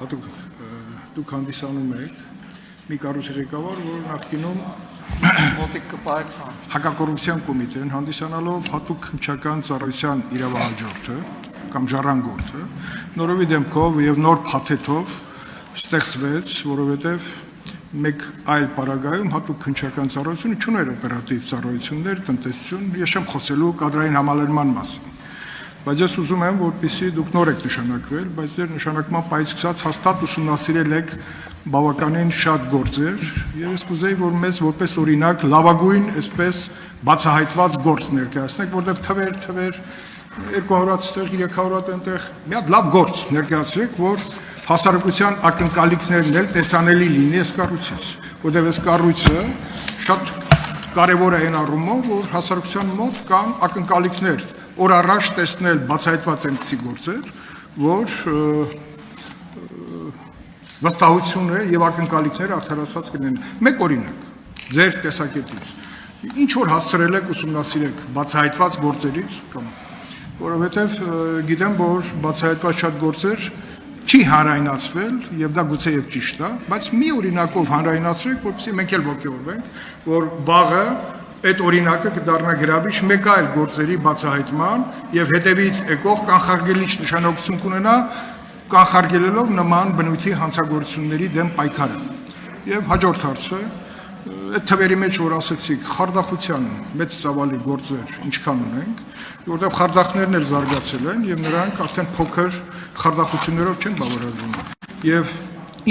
հատուկ դուք հանդիսանում եք մի կառույցի ղեկավար, որ նախկինում հակակոռուպցիոն կոմիտեն հանդիսանալով հատուկ քննչական ծառայության իրավահաջորդը կամ ժառանգորդը նորովի դեմքով եւ նոր փաթեթով ստեղծվեց, որովհետեւ մեկ այլ պարագայում հատուկ քննչական ծառայությունը չուներ օպերատիվ ծառայություններ, տնտեսություն, ես չեմ խոսելու կադրային համալրման մասին։ Բայց ես ուզում եմ, որպեսզի դուք նոր եք նշանակվել, բայց ձեր նշանակման պայից սկսած հաստատ ուսումնասիրել եք բավականին շատ գործեր, եւ ես կուզեի, որ մեզ որպես օրինակ լավագույն, այսպես բացահայտված գործ ներկայացնեք, որտեղ թվեր 200-ից 300-ից այնտեղ մի հատ լավ գործ ներկայացրեք, որ հասարակության ակնկալիքներն էլ տեսանելի լինի այս կառույցից, որտեղ այս կառույցը շատ կարևոր է այն առումով, որ հասարակության մոտ կան ակնկալիքներ, օր առաջ տեսնել բացահայտված այնպիսի գործեր, որ վստահությունը եւ ակնկալիքները արդարացված կլինեն։ Մեկ օրինակ, ձեր տեսակետից, ինչ որ հասցրել եք ուսումնասիրեք բացահայտված գործերից կամ որովհետեւ գիտեմ, որ բացահայտված շատ գործեր չի հանրայնացվել եւ դա գուցե եւ ճիշտ է, բայց մի օրինակով հանրայնացրեք, որպեսզի մենք էլ ողջորվենք, որ վաղը այդ օրինակը կդառնա գրավիչ մեկ այլ գործերի բացահայտման եւ հետեւից եկող կանխարգելիչ նշանակություն կունենա կանխարգելելով նման բնույթի հանցագործությունների դեմ պայքարը։ Եվ հաջորդ հարցը, այդ թվերի մեջ որ ասեցիք, խարդախության մեծ ծավալի գործեր ինչքան ունենք, որտեղ խարդախներն էլ զարգացել են եւ նրանք արդեն փոքր խարդախություններով չեն բավարարվում։ Եվ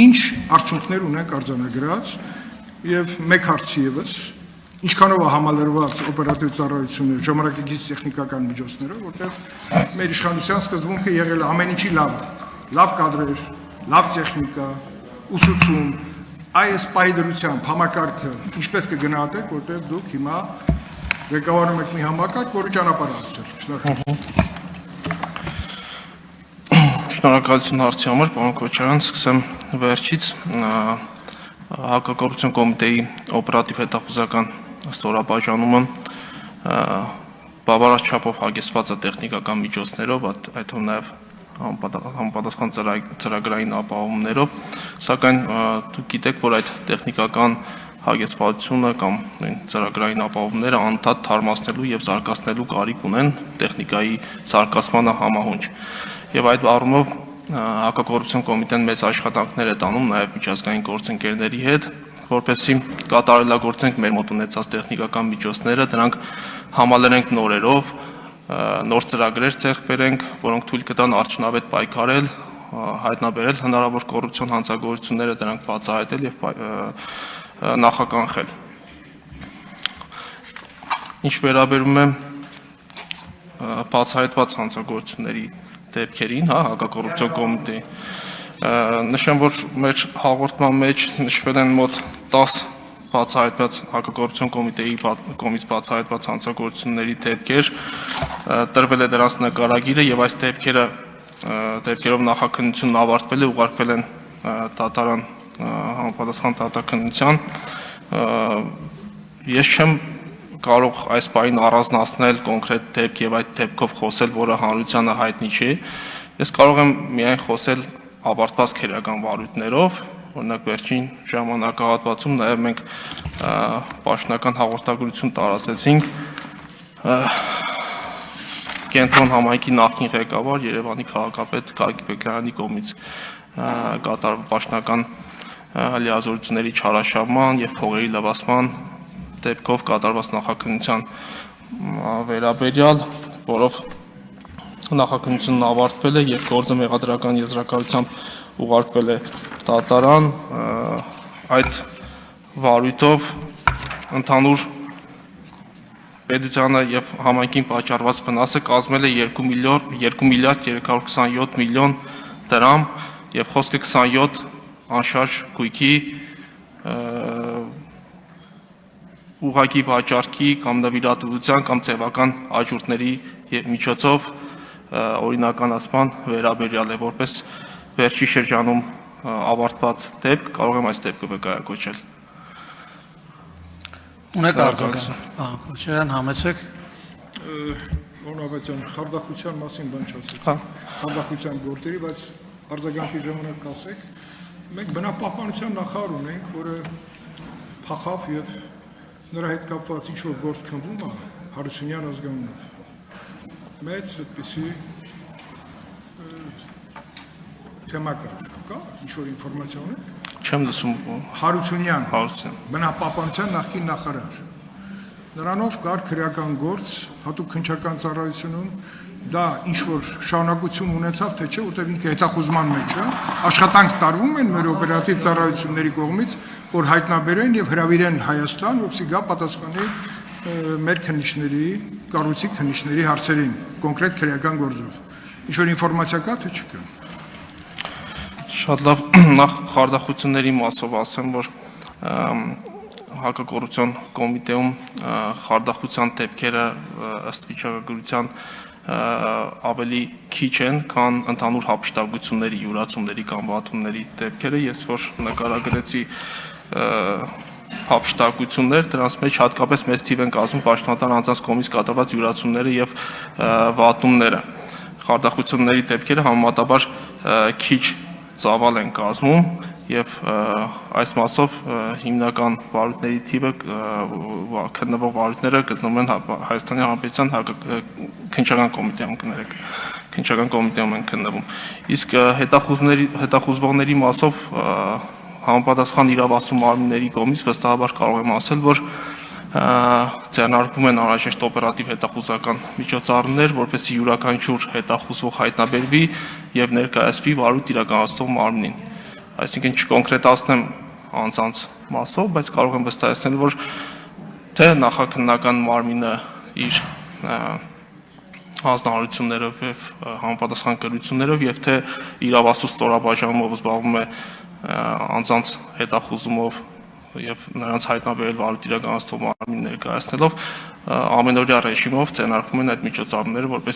ինչ արդյունքներ ունենք արձանագրած եւ մեկ հարց եւս ինչքանով է համալրված օպերատիվ ծառայությունը ժամանակակից տեխնիկական միջոցներով, որտեղ մեր իշխանության սկզբունքը եղել է ամեն ինչի լավ կադրեր, լավ տեխնիկա, ուսուցում, այս պայդրությամբ համակարգը ինչպես կգնահատեք, որտեղ դուք հիմա ղեկավարում եք մի համակարգ, որը ճանապարհ է անցել։ Շնորհակալություն հարցի համար, պարոն Քոչարյան, սկսեմ վերջից հակակոռուպցիոն կոմիտեի օպերատիվ հետախուզական ստորաբաժանումը բավարար չափով հագեցված է տեխնիկական միջոցներով, այդ թվում նաև համապատասխան ծրագրային ապահովումներով, սակայն դուք գիտեք, որ այդ տեխնիկական հագեցվածությունը կամ ծրագրային ապահովումները անդադար թարմացնելու եւ զարգացնելու կարիք ունեն տեխնիկայի զարգացմանը համահունչ։ Եվ այդ առումով հակակոռուպցիոն կոմիտեն մեծ աշխատանքներ է տանում նաև միջազգային գործընկերների հետ, որպեսզի կատարելագործենք մեր մոտ ունեցած տեխնիկական միջոցները, դրանք համալրենք նորերով, նոր ծրագրեր ձեռք բերենք, որոնք թույլ կտան արդյունավետ պայքարել, հայտնաբերել հնարավոր կոռուպցիոն հանցագործությունները, դրանք բացահայտել եւ նախականխել։ Ինչ վերաբերում է բացահայտված հանցագործությունների դեպքերին, հակակոռուպցիոն կոմիտեի, նշեմ, որ մեր հաղորդման մեջ նշվել են մոտ 10 բացահայտված հակակոռուպցիոն կոմիտեի կողմից բացահայտված հանցագործությունների դեպքեր, տրվել է դրանց նկարագիրը եւ այս դեպքերով նախաքննությունն ավարտվել է, ուղարկվել են դատարան համապատասխան դատաքննության։ Ես չեմ կարող այս բանին առանձնացնել կոնկրետ դեպք եւ այդ դեպքով խոսել, որը հանրությանը հայտնի չէ։ Ես կարող եմ միայն խոսել ավարտված քերական վարույթներով, օրինակ վերջին ժամանակահատվածում նաեւ մենք պաշտոնական հաղորդագրություն տարածեցինք Կենտրոն համայնքի նախկին ղեկավար Երևանի քաղաքապետ Գագիկ Բեկլյանի կողմից կատարված պաշտոնական լիազորությունների չարաշահման եւ փողերի լվացման դեպքով կատարված նախաքննության վերաբերյալ, որով նախաքննությունն ավարտվել է եւ գործը մեղադրական եզրակացությամբ ուղարկվել է դատարան, այդ վարույթով ընդհանուր պետությանը եւ համայնքին պատճառված վնասը կազմել է 2 միլիարդ 327 միլիոն դրամ եւ խոսքը 27 անշարժ գույքի ուղղակի վաճառքի կամ նվիրատվության կամ ձևական աճուրդների միջոցով օրինականացման վերաբերյալ է, որպես վերջի շրջանում ավարտված դեպք, կարող եմ այս դեպքը վկայակոչել։ Ունեք արձագանք, պարոն Քոչարյան, համեցեք։ Պարոն Ավետյան, խարդախության մասին բան չասեցիք, խարդախության գործերի, բայց արձագանքի ժամանակ կասեք, մենք բնապահպանության նախարար ունենք, որը փախավ եւ նրա հետ կապված ինչ-որ գործ քննվում է Հարությունյան ազգանունով։ Մեծ այդպիսի թեմա կա, ինչ-որ ինֆորմացիա ունեք։ Չեմ լսում Հարությունյան, հարցին։ բնապահպանության նախկին նախարար։ Նրանով կար քրեական գործ, հատուկ քննչական ծառայությունում, դա ինչ-որ շարունակություն ունեցավ, թե չէ, որտեղ ինքը հետախուզման մեջ է, աշխատանք տարվում են մեր օպերատիվ ծառայությունների կողմից, որ հայտնաբերեն եւ հրավիրեն Հայաստան, որպեսզի գա պատասխանի մեր քննիչների, կառույցի քննիչների հարցերին, կոնկրետ քրեական գործով։ Ինչ-որ ինֆորմացիա կա, թե չկա։ Շատ լավ, նախ խարդախությունների մասով ասեմ, որ հակակոռուպցիոն կոմիտեում խարդախության դեպքերը ըստ վիճակագրության ավելի քիչ են, քան ընդհանուր հափշտակությունների, յուրացումների կամ վատումների դեպքերը, ես որ նկարագրեցի հափշտակություններ, դրանց մեջ հատկապես մեծ թիվ են կազմում պաշտոնատար անձանց կողմից կատարված յուրացումները եւ վատումները։ Խարդախությունների դեպքերը համեմատաբար քիչ ծավալ են կազմում եւ այս մասով հիմնական վարույթների թիվը քննվող վարույթները գտնվում են Հայաստանի Հանրապետության քննչական կոմիտեում քննչական կոմիտեում են քննվում։ Իսկ հետախուզվողների մասով համապատասխան իրավասու մարմինների կողմից վստահաբար կարող եմ ասել, որ ձեռնարկվում են անհրաժեշտ օպերատիվ հետախուզական միջոցառումներ, որպեսզի յուրաքանչյուր հետախուզվող հայտնաբերվի եւ ներկայացվի վարույթ իրականացնող մարմնին։ Այսինքն չկոնկրետացնեմ անձանց մասով, բայց կարող եմ վստահեցնել, որ թե նախաքննական մարմինը իր հանձնարարություններով եւ համապատասխան կրություններով եւ թե իրավասու ստորաբաժանումով զբաղվում է անձանց հետախուզումով եւ նրանց հայտնաբերել վարույթ իրականացնող մարմին ներկայացնելով ամենօրյա ռեժիմով ձեռնարկվում են այդ միջոցառումները, որպես